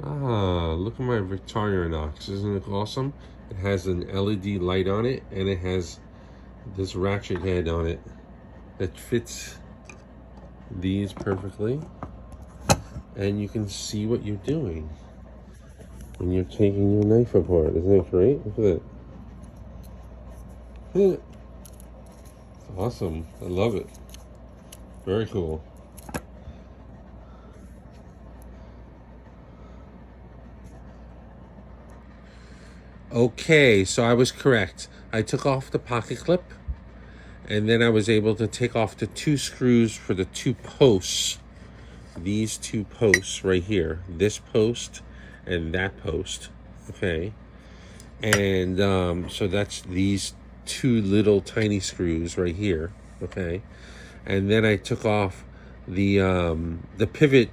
Ah, look at my Victorinox. Isn't it awesome? It has an LED light on it, and it has this ratchet head on it that fits these perfectly. And you can see what you're doing when you're taking your knife apart. Isn't that great? Look at that. It's awesome. I love it. Very cool. Okay, so I was correct. I took off the pocket clip, and then I was able to take off the two screws for the two posts. These two posts right here. This post and that post. Okay. And so that's these two little tiny screws right here. Okay. And then I took off the pivot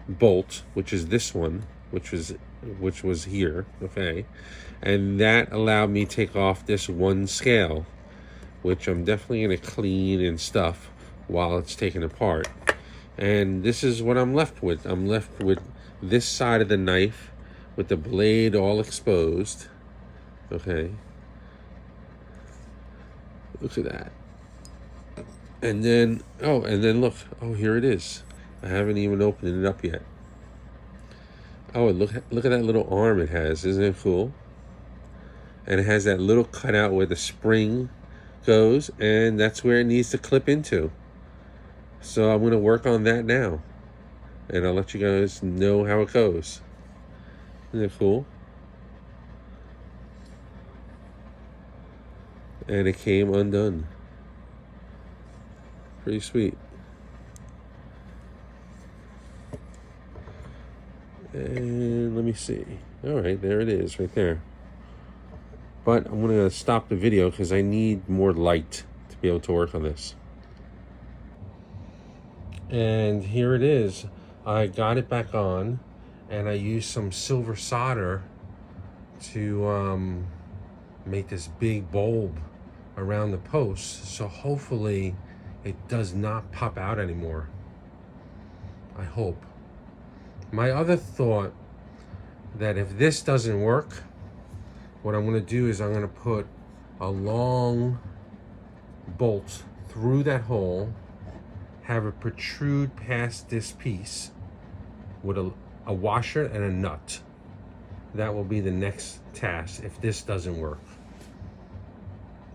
bolt, which is this one, which was here. Okay. And that allowed me to take off this one scale, which I'm definitely going to clean and stuff while it's taken apart. And this is what I'm left with. I'm left with this side of the knife with the blade all exposed. Okay. Look at that. And then, look. Oh, here it is. I haven't even opened it up yet. Oh, and look at that little arm it has. Isn't it cool? And it has that little cutout where the spring goes, and that's where it needs to clip into. So I'm going to work on that now, and I'll let you guys know how it goes. Isn't it cool? And it came undone. Pretty sweet. And let me see. All right, there it is right there. But I'm going to stop the video because I need more light to be able to work on this. And here it is. I got it back on, and I used some silver solder to make this big bulb around the post. So hopefully it does not pop out anymore. I hope. My other thought that if this doesn't work, what I'm going to do is I'm going to put a long bolt through that hole, have it protrude past this piece with a washer and a nut. That will be the next task if this doesn't work.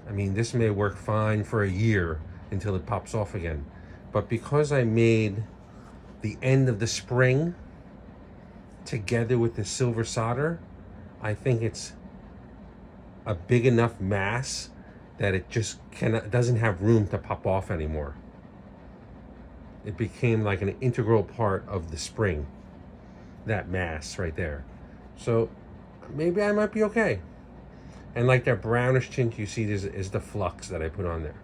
I mean, this may work fine for a year until it pops off again. But because I made the end of the spring together with the silver solder, I think it's a big enough mass that it just doesn't have room to pop off anymore. It became like an integral part of the spring, that mass right there. So maybe I might be okay. And like that brownish tint you see is the flux that I put on there.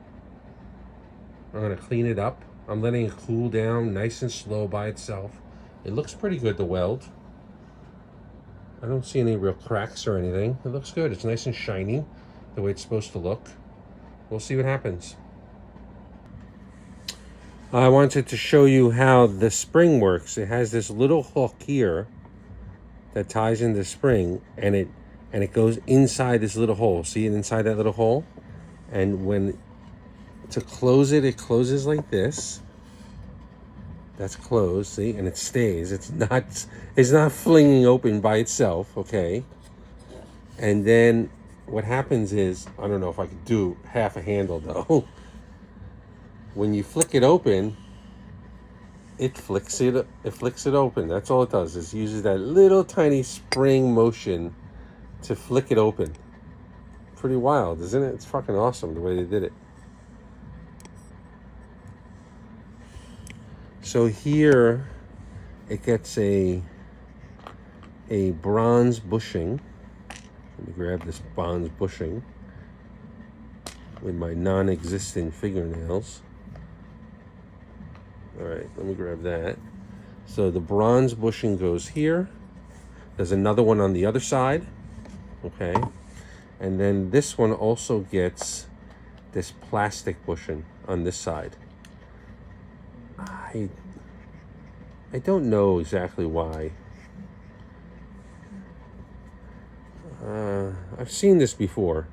I'm going to clean it up. I'm letting it cool down nice and slow by itself. It looks pretty good to weld. I don't see any real cracks or anything. It looks good. It's nice and shiny the way it's supposed to look. We'll see what happens. I wanted to show you how the spring works. It has this little hook here that ties in the spring, and it goes inside this little hole. See it inside that little hole? And when to close it, it closes like this. That's closed, see, and it stays. It's not flinging open by itself, okay? And then what happens is, I don't know if I could do half a handle though. When you flick it open, it flicks it open. That's all it does. It uses that little tiny spring motion to flick it open. Pretty wild, isn't it? It's fucking awesome the way they did it. So here it gets a bronze bushing. Let me grab this bronze bushing with my non-existent fingernails. All right, let me grab that. So the bronze bushing goes here. There's another one on the other side. Okay. And then this one also gets this plastic bushing on this side. I don't know exactly why. I've seen this before.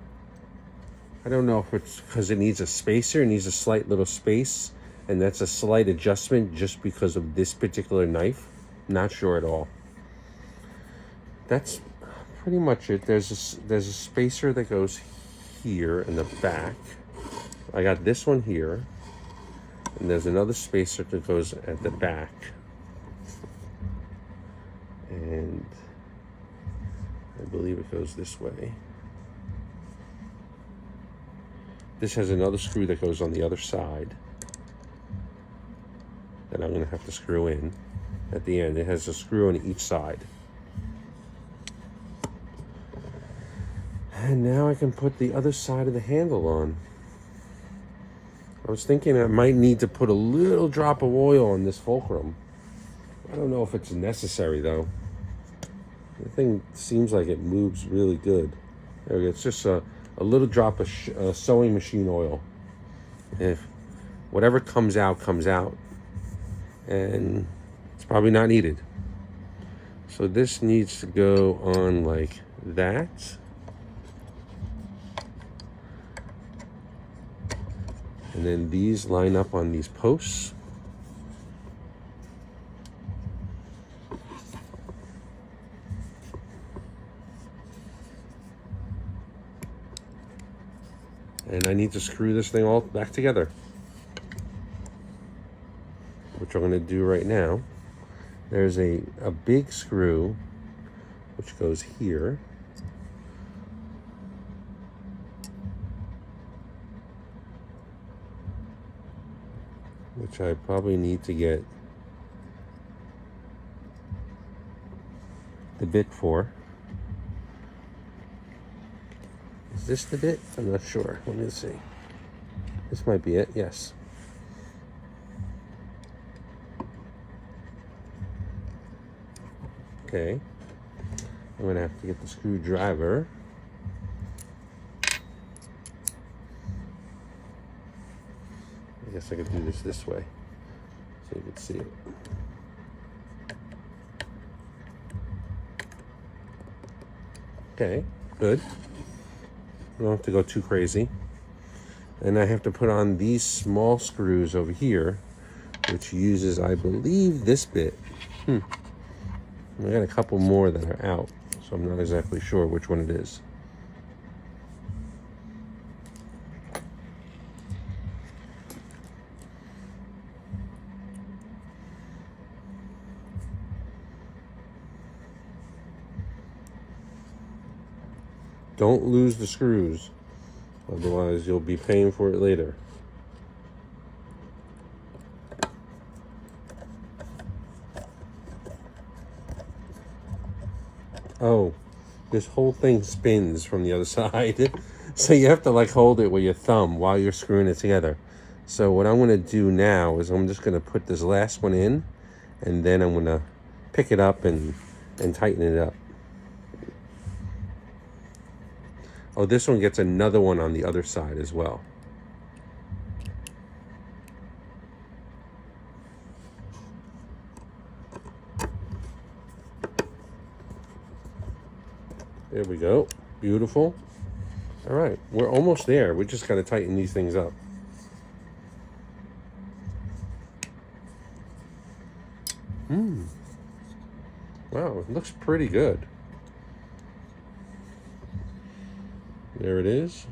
I don't know if it's because it needs a spacer, it needs a slight little space, and that's a slight adjustment just because of this particular knife. Not sure at all. That's pretty much it. There's a spacer that goes here in the back. I got this one here, and there's another spacer that goes at the back. And I believe it goes this way. This has another screw that goes on the other side that I'm going to have to screw in at the end. It has a screw on each side. And now I can put the other side of the handle on. I was thinking I might need to put a little drop of oil on this fulcrum. I don't know if it's necessary though. The thing seems like it moves really good. There we go. It's just a little drop of sewing machine oil. If whatever comes out, comes out. And it's probably not needed. So this needs to go on like that. And then these line up on these posts. And I need to screw this thing all back together, which I'm going to do right now. There's a big screw which goes here. Which I probably need to get the bit for. Is this the bit? I'm not sure. Let me see. This might be it. Yes. Okay. I'm going to have to get the screwdriver. I guess I could do this way so you can see it. Okay, good. I don't have to go too crazy. And I have to put on these small screws over here, which uses, I believe, this bit. I got a couple more that are out, so I'm not exactly sure which one it is. Don't lose the screws, otherwise you'll be paying for it later. Oh, this whole thing spins from the other side. So you have to like hold it with your thumb while you're screwing it together. So what I'm going to do now is I'm just going to put this last one in, and then I'm going to pick it up and tighten it up. Oh, this one gets another one on the other side as well. There we go. Beautiful. All right, we're almost there. We just got to tighten these things up. Wow, it looks pretty good. There it is.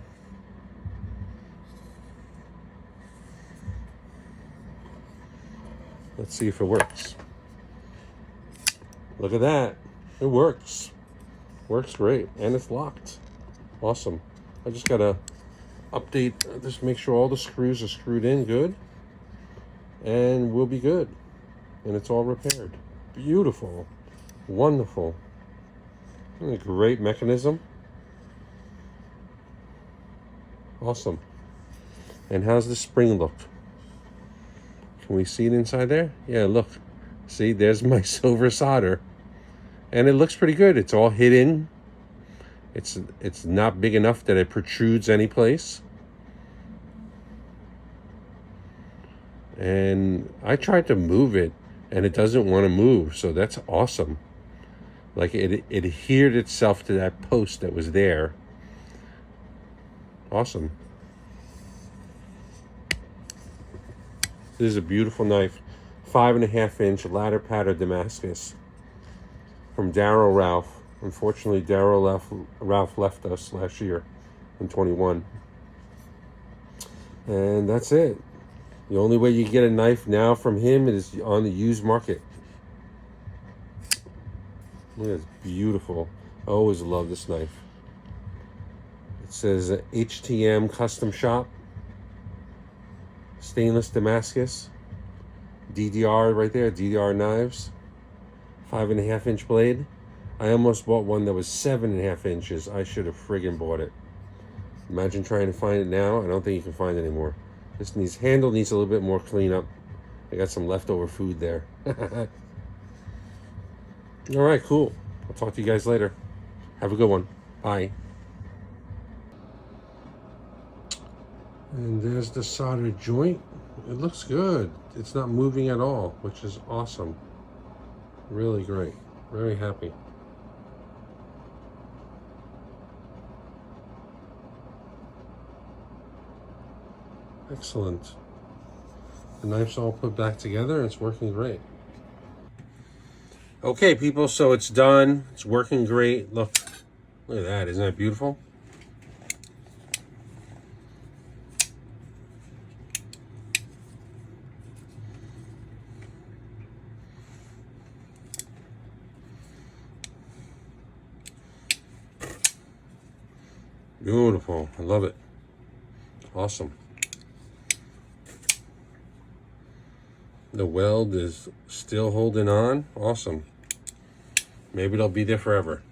Let's see if it works. Look at that. It works. Works great. And it's locked. Awesome. I just gotta update, just make sure all the screws are screwed in good. And we'll be good. And it's all repaired. Beautiful. Wonderful. What a great mechanism. Awesome. And how's the spring look? Can we see it inside there? Yeah, look. See, there's my silver solder. And it looks pretty good. It's all hidden. It's not big enough that it protrudes any place. And I tried to move it, and it doesn't want to move, so that's awesome. Like it adhered itself to that post that was there. Awesome. This is a beautiful knife. 5.5 inch ladder pattern Damascus from Darrell Ralph. Unfortunately, Ralph left us last year in 21. And that's it. The only way you get a knife now from him is on the used market. Look at this, beautiful. I always love this knife. It says HTM Custom Shop. Stainless Damascus. DDR right there, DDR knives. 5.5 inch blade. I almost bought one that was 7.5 inches. I should have friggin' bought it. Imagine trying to find it now. I don't think you can find it anymore. This handle needs a little bit more cleanup. I got some leftover food there. All right, cool. I'll talk to you guys later. Have a good one. Bye. And there's the solder joint. It looks good. It's not moving at all, which is awesome. Really great. Very happy. Excellent. The knife's all put back together and it's working great. Okay, people, so it's done. It's working great. Look at that. Isn't that beautiful? Beautiful. I love it. Awesome. The weld is still holding on. Awesome. Maybe it'll be there forever.